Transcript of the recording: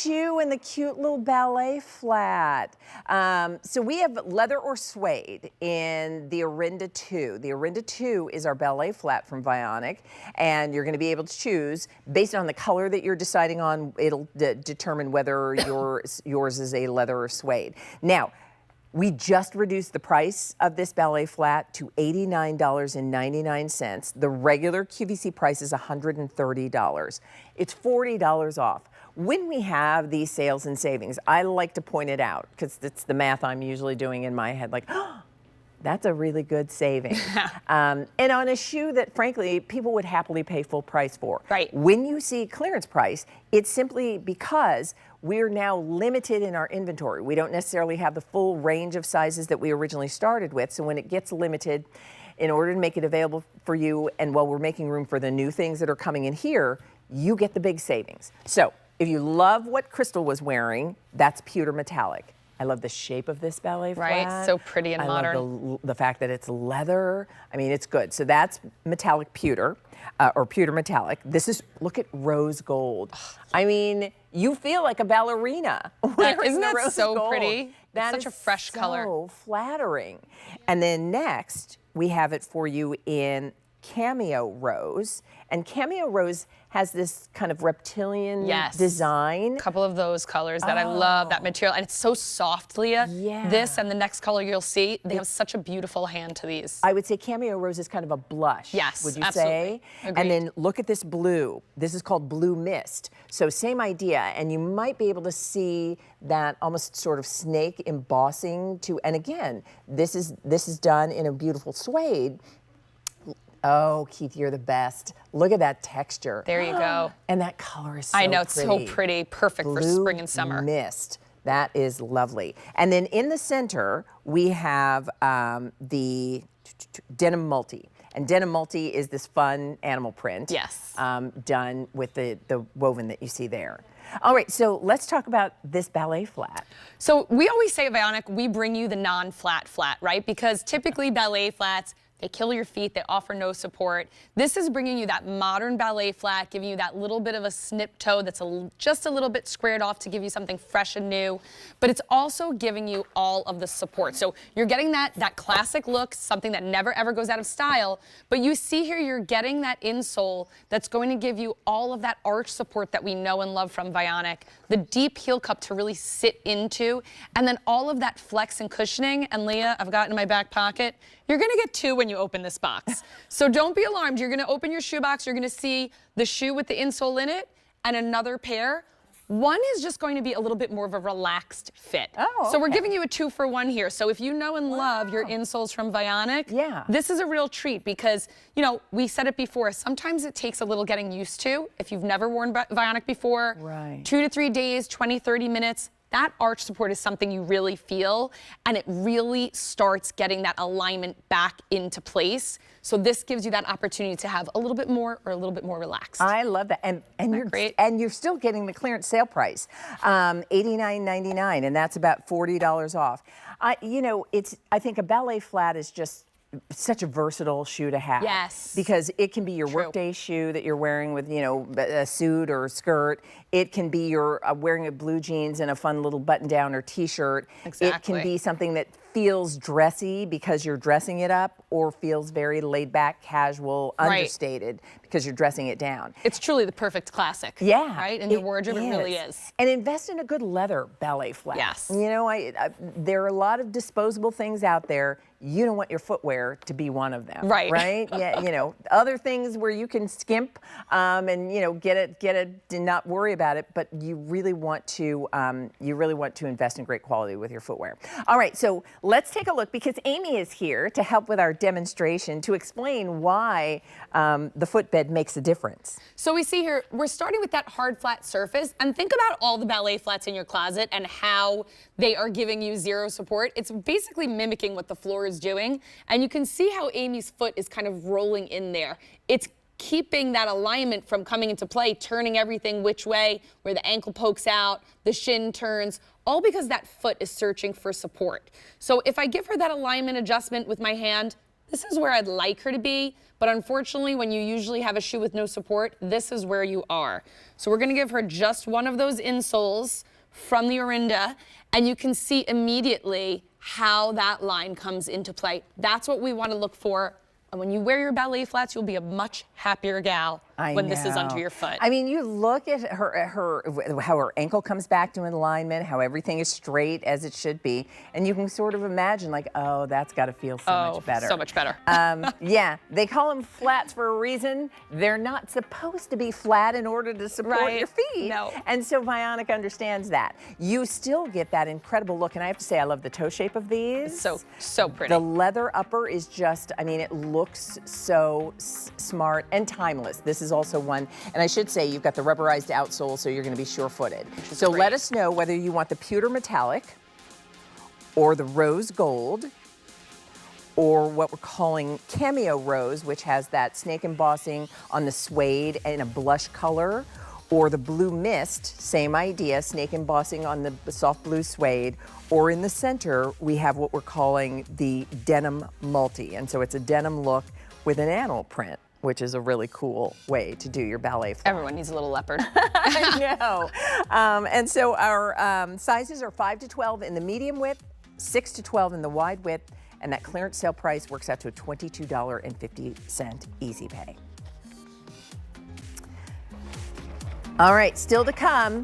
shoe and the cute little ballet flat. So we have leather or suede in the Orinda 2. The Orinda 2 is our ballet flat from Vionic, and you're going to be able to choose based on the color that you're deciding on. It'll determine whether yours is a leather or suede. Now, we just reduced the price of this ballet flat to $89.99. The regular QVC price is $130. It's $40 off. When we have these sales and savings, I like to point it out because it's the math I'm usually doing in my head, like, oh, that's a really good saving. And on a shoe that, frankly, people would happily pay full price for. Right. When you see clearance price, it's simply because we're now limited in our inventory. We don't necessarily have the full range of sizes that we originally started with. So when it gets limited, in order to make it available for you, and while we're making room for the new things that are coming in here, you get the big savings. So if you love what Crystal was wearing, that's pewter metallic. I love the shape of this ballet flat. Right, so pretty and modern. I love the fact that it's leather. I mean, it's good. So that's metallic pewter, or pewter metallic. This is, look at rose gold. I mean, you feel like a ballerina wearing Isn't that rose so gold. pretty? That it's such a fresh color. So flattering. And then next, we have it for you in cameo rose. And cameo rose has this kind of reptilian design. A couple of those colors that I love, that material. And it's so soft, Leah. Yeah. This and the next color you'll see, they have such a beautiful hand to these. I would say cameo rose is kind of a blush. Yes, would you absolutely. say? Agreed. And then look at this blue. This is called blue mist. So same idea, and you might be able to see that almost sort of snake embossing to. And again, this is done in a beautiful suede. Oh, Keith, you're the best. Look at that texture. There you go. And that color is so I know, it's pretty. so pretty. Perfect for spring and summer. Blue mist. That is lovely. And then in the center, we have the denim multi. And denim multi is this fun animal print. Yes. Done with the woven that you see there. All right, so let's talk about this ballet flat. So we always say at Vionic, we bring you the non-flat flat, right? Because typically ballet flats, they kill your feet, they offer no support. This is bringing you that modern ballet flat, giving you that little bit of a snip toe that's just a little bit squared off to give you something fresh and new, but it's also giving you all of the support. So you're getting that classic look, something that never ever goes out of style, but you see here you're getting that insole that's going to give you all of that arch support that we know and love from Vionic, the deep heel cup to really sit into, and then all of that flex and cushioning. And Leah, I've got in my back pocket, you're gonna get two when you open this box. So don't be alarmed. You're gonna open your shoe box, you're gonna see the shoe with the insole in it and another pair. One is just going to be a little bit more of a relaxed fit. Oh, okay. So we're giving you a 2-for-1 here. So if you know and love your insoles from Vionic, this is a real treat because, you know, we said it before, sometimes it takes a little getting used to. If you've never worn Vionic before, 2 to 3 days, 20, 30 minutes, that arch support is something you really feel, and it really starts getting that alignment back into place. So this gives you that opportunity to have a little bit more or a little bit more relaxed. I love that, and you're great? And you're still getting the clearance sale price, $89.99, and that's about $40 off. You know, I think a ballet flat is just such a versatile shoe to have. Yes. Because it can be your workday shoe that you're wearing with, you know, a suit or a skirt. It can be your wearing a blue jeans and a fun little button down or t-shirt. Exactly. It can be something that feels dressy because you're dressing it up, or feels very laid back, casual, understated because you're dressing it down. It's truly the perfect classic. Yeah. Right? In your wardrobe, it really is. And invest in a good leather ballet flat. Yes. You know, there are a lot of disposable things out there. You don't want your footwear to be one of them. Right. Right? Yeah. You know, other things where you can skimp and, you know, get it, and not worry about it. But you really want to invest in great quality with your footwear. All right. So let's take a look, because Amy is here to help with our demonstration to explain why the footbed makes a difference. So we see here, we're starting with that hard flat surface, and think about all the ballet flats in your closet and how they are giving you zero support. It's basically mimicking what the floor is doing, and you can see how Amy's foot is kind of rolling in there. It's keeping that alignment from coming into play, turning everything which way, where the ankle pokes out, the shin turns, all because that foot is searching for support. So if I give her that alignment adjustment with my hand, this is where I'd like her to be, but unfortunately, when you usually have a shoe with no support, this is where you are. So we're gonna give her just one of those insoles from the Orinda, and you can see immediately how that line comes into play. That's what we wanna look for. And when you wear your ballet flats, you'll be a much happier gal when this is under your foot. I mean, you look at how her ankle comes back to alignment, how everything is straight as it should be, and you can sort of imagine like, oh, that's got to feel so much better. So much better. Yeah, they call them flats for a reason. They're not supposed to be flat in order to support your feet. No. And so Vionic understands that. You still get that incredible look, and I have to say, I love the toe shape of these. It's so pretty. The leather upper is just, I mean, it looks so smart and timeless. This is also one, and I should say you've got the rubberized outsole, so you're going to be sure-footed. So great. let us know whether you want the pewter metallic or the rose gold or what we're calling cameo rose, which has that snake embossing on the suede in a blush color, or the blue mist, same idea, snake embossing on the soft blue suede, or in the center, we have what we're calling the denim multi. And so it's a denim look with an anole print, which is a really cool way to do your ballet flat. Everyone needs a little leopard. I know. And so our sizes are 5 to 12 in the medium width, 6 to 12 in the wide width, and that clearance sale price works out to a $22.50 easy pay. All right, still to come.